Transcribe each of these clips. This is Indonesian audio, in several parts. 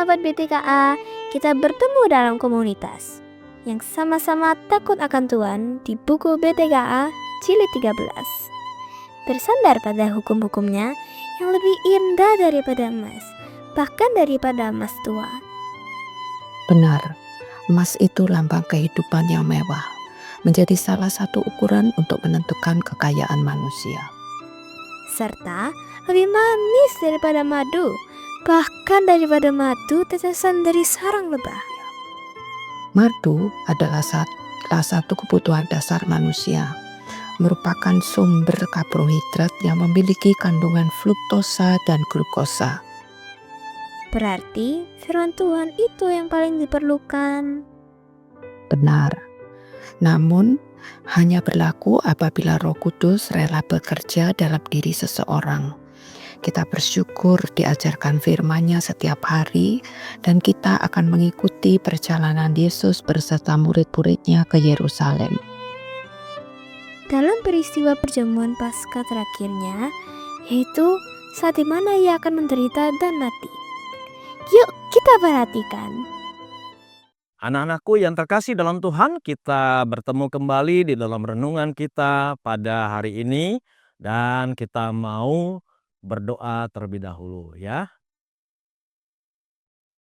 Sobat BTKA, kita bertemu dalam komunitas yang sama-sama takut akan Tuhan di buku BTKA Jilid 13. Bersandar pada hukum-hukumnya yang lebih indah daripada emas, bahkan daripada emas tua. Benar, emas itu lambang kehidupan yang mewah, menjadi salah satu ukuran untuk menentukan kekayaan manusia. Serta lebih manis daripada madu, bahkan daripada madu tetesan dari sarang lebah. Madu adalah salah satu kebutuhan dasar manusia, merupakan sumber karbohidrat yang memiliki kandungan fruktosa dan glukosa. Berarti firman Tuhan itu yang paling diperlukan. Benar, namun hanya berlaku apabila Roh Kudus rela bekerja dalam diri seseorang. Kita bersyukur diajarkan firman-Nya setiap hari dan kita akan mengikuti perjalanan Yesus beserta murid-muridnya ke Yerusalem. Dalam peristiwa perjamuan Paskah terakhirnya, yaitu saat dimana ia akan menderita dan mati. Yuk kita perhatikan. Anak-anakku yang terkasih dalam Tuhan, kita bertemu kembali di dalam renungan kita pada hari ini. Dan kita mau berdoa terlebih dahulu ya.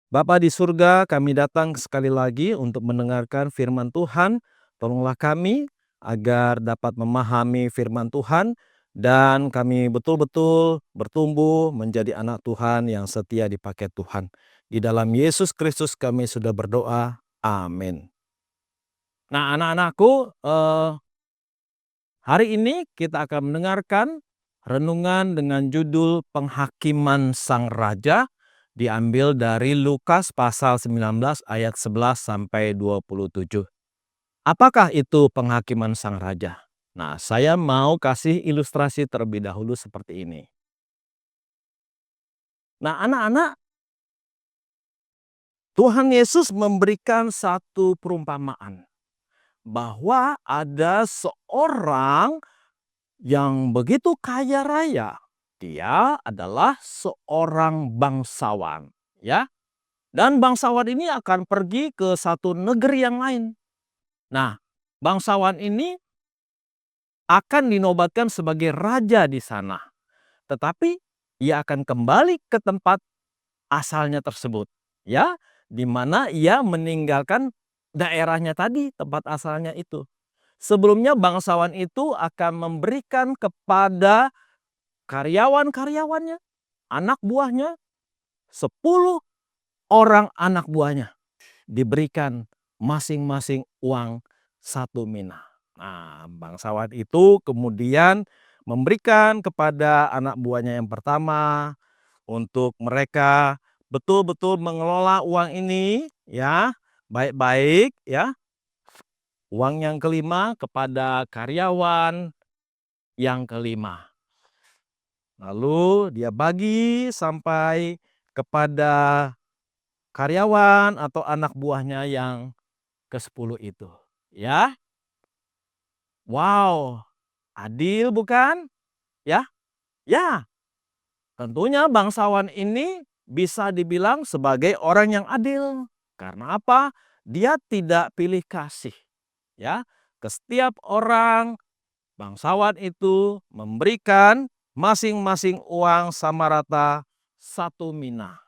Bapa di surga, kami datang sekali lagi untuk mendengarkan firman Tuhan. Tolonglah kami agar dapat memahami firman Tuhan dan kami betul-betul bertumbuh menjadi anak Tuhan yang setia dipakai Tuhan. Di dalam Yesus Kristus kami sudah berdoa. Amin. Nah, anak-anakku, hari ini kita akan mendengarkan renungan dengan judul Penghakiman Sang Raja, diambil dari Lukas pasal 19 ayat 11 sampai 27. Apakah itu penghakiman Sang Raja? Nah, saya mau kasih ilustrasi terlebih dahulu seperti ini. Nah, anak-anak, Tuhan Yesus memberikan satu perumpamaan bahwa ada seorang yang begitu kaya raya. Dia adalah seorang bangsawan, ya. Dan bangsawan ini akan pergi ke satu negeri yang lain. Nah, bangsawan ini akan dinobatkan sebagai raja di sana. Tetapi ia akan kembali ke tempat asalnya tersebut, ya, di mana ia meninggalkan daerahnya tadi, tempat asalnya itu. Sebelumnya bangsawan itu akan memberikan kepada karyawan-karyawannya, anak buahnya, 10 orang anak buahnya diberikan masing-masing uang 1 mina. Nah, bangsawan itu kemudian memberikan kepada anak buahnya yang pertama untuk mereka betul-betul mengelola uang ini ya, baik-baik ya. Uang yang kelima kepada karyawan yang kelima. Lalu dia bagi sampai kepada karyawan atau anak buahnya yang ke-10 itu. Ya. Wow, adil bukan? Ya. Ya. Tentunya bangsawan ini bisa dibilang sebagai orang yang adil. Karena apa? Dia tidak pilih kasih. Ya, ke setiap orang bangsawan itu memberikan masing-masing uang sama rata 1 mina.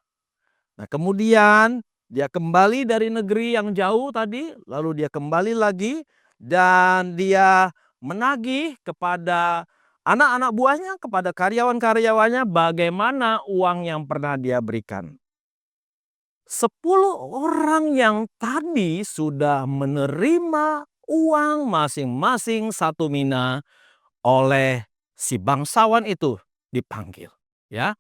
Nah, kemudian dia kembali dari negeri yang jauh tadi, lalu dia kembali lagi dan dia menagih kepada anak-anak buahnya, kepada karyawan-karyawannya bagaimana uang yang pernah dia berikan. 10 orang yang tadi sudah menerima uang masing-masing 1 mina oleh si bangsawan itu dipanggil. Ya.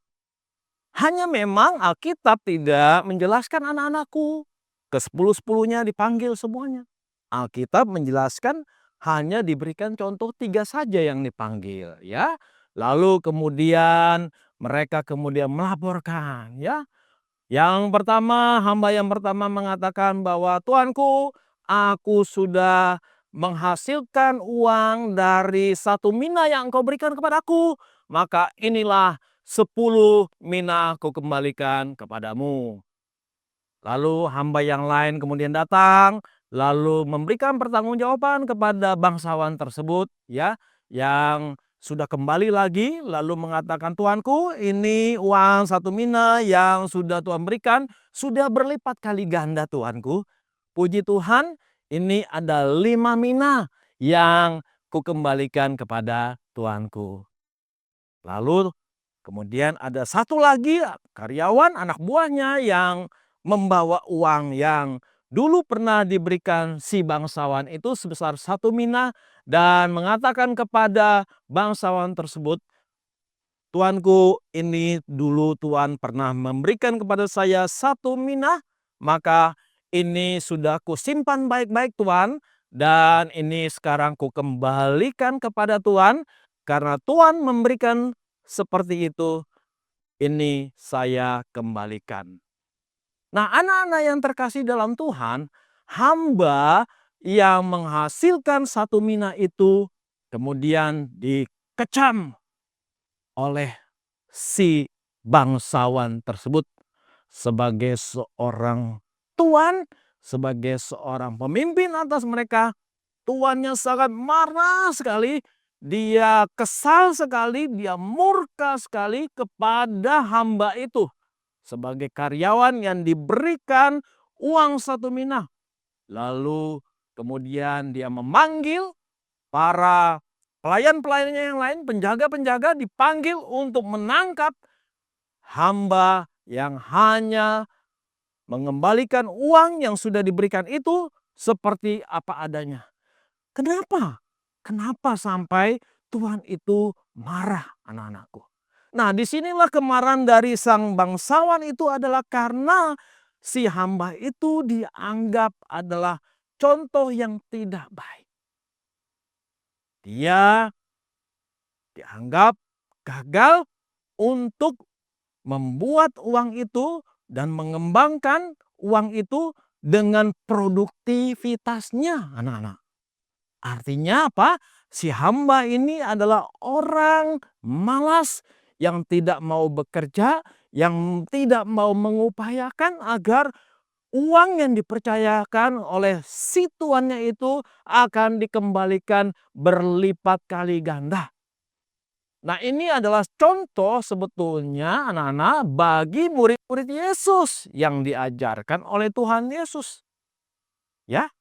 Hanya memang Alkitab tidak menjelaskan anak-anakku. Ke-10-10-nya dipanggil semuanya. Alkitab menjelaskan hanya diberikan contoh 3 saja yang dipanggil. Ya. Lalu kemudian mereka kemudian melaporkan. Ya. Yang pertama, hamba yang pertama mengatakan bahwa Tuanku, aku sudah menghasilkan uang dari 1 mina yang engkau berikan kepadaku. Maka inilah 10 mina aku kembalikan kepadamu. Lalu hamba yang lain kemudian datang, lalu memberikan pertanggungjawaban kepada bangsawan tersebut, ya, yang sudah kembali lagi, lalu mengatakan, "Tuanku, ini uang 1 mina yang sudah Tuhan berikan, sudah berlipat kali ganda Tuanku. Puji Tuhan, ini ada 5 mina yang kukembalikan kepada Tuanku." Lalu kemudian ada satu lagi karyawan anak buahnya yang membawa uang yang dulu pernah diberikan si bangsawan itu sebesar 1 mina dan mengatakan kepada bangsawan tersebut, "Tuanku, ini dulu Tuhan pernah memberikan kepada saya 1 mina, maka ini sudah kusimpan baik-baik Tuhan, dan ini sekarang kukembalikan kepada Tuhan, karena Tuhan memberikan seperti itu, ini saya kembalikan." Nah, anak-anak yang terkasih dalam Tuhan, hamba yang menghasilkan 1 mina itu kemudian dikecam oleh si bangsawan tersebut sebagai seorang tuan, sebagai seorang pemimpin atas mereka. Tuannya sangat marah sekali, dia kesal sekali, dia murka sekali kepada hamba itu sebagai karyawan yang diberikan uang 1 mina. Lalu kemudian dia memanggil para pelayan-pelayannya yang lain, penjaga-penjaga dipanggil untuk menangkap hamba yang hanya mengembalikan uang yang sudah diberikan itu seperti apa adanya. Kenapa? Kenapa sampai Tuhan itu marah, anak-anakku? Nah, disinilah kemarahan dari sang bangsawan itu adalah karena si hamba itu dianggap adalah contoh yang tidak baik. Dia dianggap gagal untuk membuat uang itu dan mengembangkan uang itu dengan produktivitasnya, anak-anak. Artinya apa? Si hamba ini adalah orang malas yang tidak mau bekerja, yang tidak mau mengupayakan agar uang yang dipercayakan oleh si tuannya itu akan dikembalikan berlipat kali ganda. Nah, ini adalah contoh sebetulnya anak-anak bagi murid-murid Yesus yang diajarkan oleh Tuhan Yesus. Ya,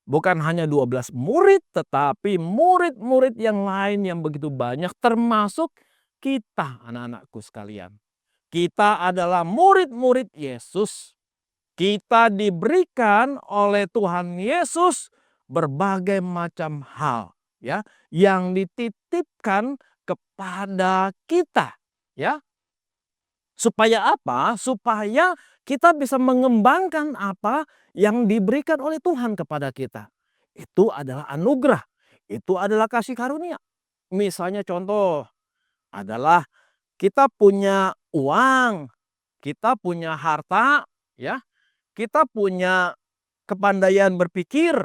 bukan hanya 12 murid, tetapi murid-murid yang lain yang begitu banyak, termasuk kita, anak-anakku sekalian. Kita adalah murid-murid Yesus. Kita diberikan oleh Tuhan Yesus berbagai macam hal, ya, yang dititipkan kepada kita, ya. Supaya apa? Supaya kita bisa mengembangkan apa yang diberikan oleh Tuhan kepada kita. Itu adalah anugerah, itu adalah kasih karunia. Misalnya contoh adalah kita punya uang, kita punya harta, ya, kita punya kepandaian berpikir,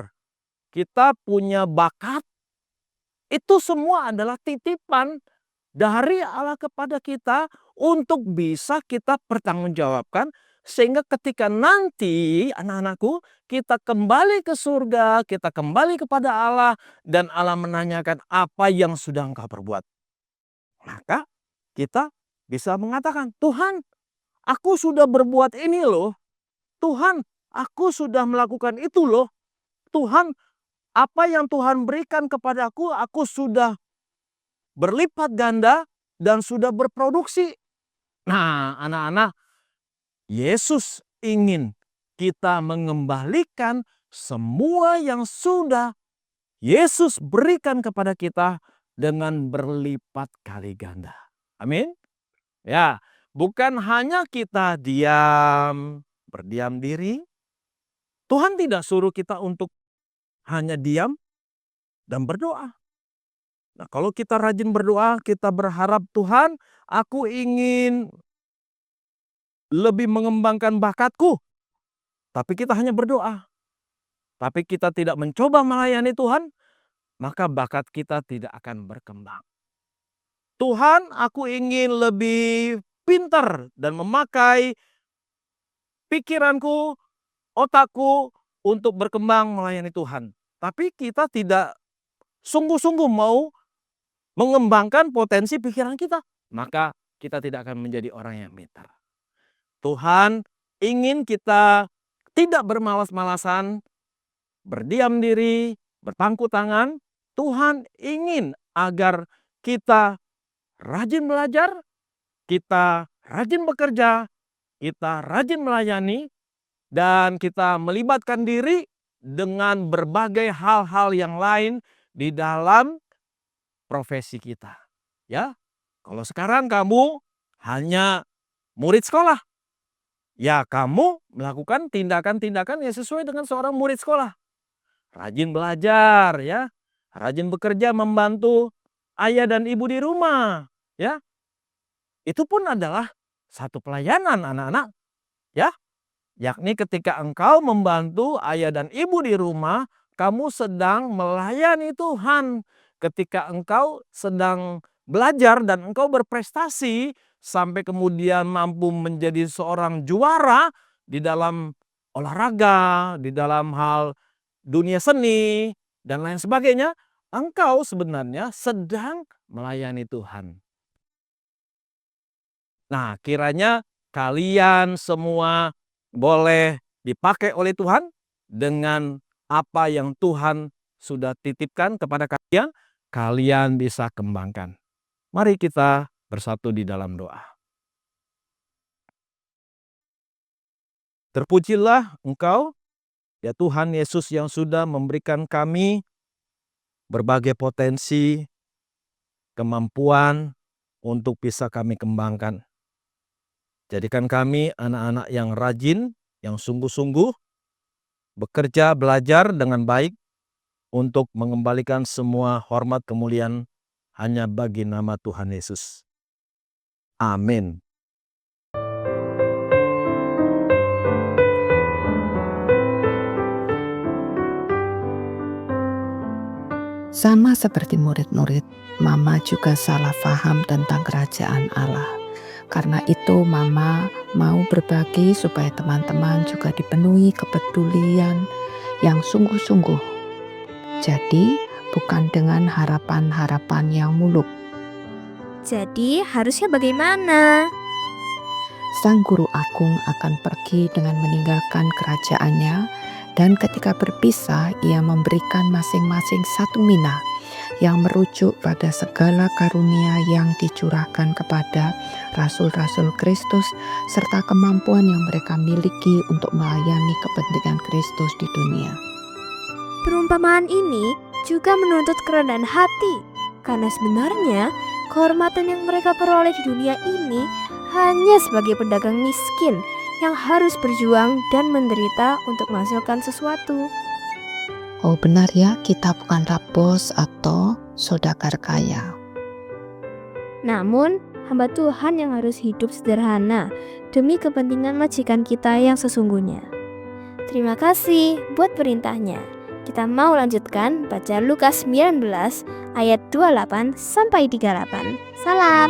kita punya bakat. Itu semua adalah titipan dari Allah kepada kita untuk bisa kita pertanggungjawabkan, sehingga ketika nanti anak-anakku kita kembali ke surga, kita kembali kepada Allah dan Allah menanyakan, "Apa yang sudah engkau perbuat?" Maka kita bisa mengatakan, "Tuhan, aku sudah berbuat ini loh. Tuhan, aku sudah melakukan itu loh. Tuhan, apa yang Tuhan berikan kepadaku, aku sudah berlipat ganda dan sudah berproduksi." Nah, anak-anak, Yesus ingin kita mengembalikan semua yang sudah Yesus berikan kepada kita dengan berlipat kali ganda. Amin. Ya, bukan hanya kita diam, berdiam diri. Tuhan tidak suruh kita untuk hanya diam dan berdoa. Nah, kalau kita rajin berdoa, kita berharap, "Tuhan, aku ingin lebih mengembangkan bakatku." Tapi kita hanya berdoa. Tapi kita tidak mencoba melayani Tuhan, maka bakat kita tidak akan berkembang. "Tuhan, aku ingin lebih pintar dan memakai pikiranku, otakku untuk berkembang melayani Tuhan. Tapi kita tidak sungguh-sungguh mau mengembangkan potensi pikiran kita, maka kita tidak akan menjadi orang yang pintar. Tuhan ingin kita tidak bermalas-malasan, berdiam diri, berpangku tangan. Tuhan ingin agar kita rajin belajar, kita rajin bekerja, kita rajin melayani, dan kita melibatkan diri dengan berbagai hal-hal yang lain di dalam profesi kita. Ya, kalau sekarang kamu hanya murid sekolah, ya kamu melakukan tindakan-tindakan yang sesuai dengan seorang murid sekolah. Rajin belajar, ya, rajin bekerja membantu ayah dan ibu di rumah, ya. Itu pun adalah satu pelayanan anak-anak, ya. Yakni ketika engkau membantu ayah dan ibu di rumah, kamu sedang melayani Tuhan. Ketika engkau sedang belajar dan engkau berprestasi sampai kemudian mampu menjadi seorang juara di dalam olahraga, di dalam hal dunia seni, dan lain sebagainya, engkau sebenarnya sedang melayani Tuhan. Nah, kiranya kalian semua boleh dipakai oleh Tuhan dengan apa yang Tuhan sudah titipkan kepada kalian, kalian bisa kembangkan. Mari kita bersatu di dalam doa. Terpujilah Engkau, ya Tuhan Yesus, yang sudah memberikan kami berbagai potensi, kemampuan untuk bisa kami kembangkan. Jadikan kami anak-anak yang rajin, yang sungguh-sungguh bekerja, belajar dengan baik untuk mengembalikan semua hormat kemuliaan hanya bagi nama Tuhan Yesus. Amin. Sama seperti murid-murid, Mama juga salah paham tentang kerajaan Allah. Karena itu Mama mau berbagi supaya teman-teman juga dipenuhi kepedulian yang sungguh-sungguh. Jadi bukan dengan harapan-harapan yang muluk. Jadi harusnya bagaimana? Sang Guru Agung akan pergi dengan meninggalkan kerajaannya, dan ketika berpisah ia memberikan masing-masing satu mina yang merujuk pada segala karunia yang dicurahkan kepada rasul-rasul Kristus serta kemampuan yang mereka miliki untuk melayani kepentingan Kristus di dunia. Perumpamaan ini juga menuntut kerendahan hati, karena sebenarnya kehormatan yang mereka peroleh di dunia ini hanya sebagai pedagang miskin yang harus berjuang dan menderita untuk menghasilkan sesuatu. Oh benar ya, kita bukan rabos atau saudagar kaya. Namun, hamba Tuhan yang harus hidup sederhana demi kepentingan majikan kita yang sesungguhnya. Terima kasih buat perintahnya. Kita mau lanjutkan baca Lukas 19 ayat 28 sampai 38. Salam.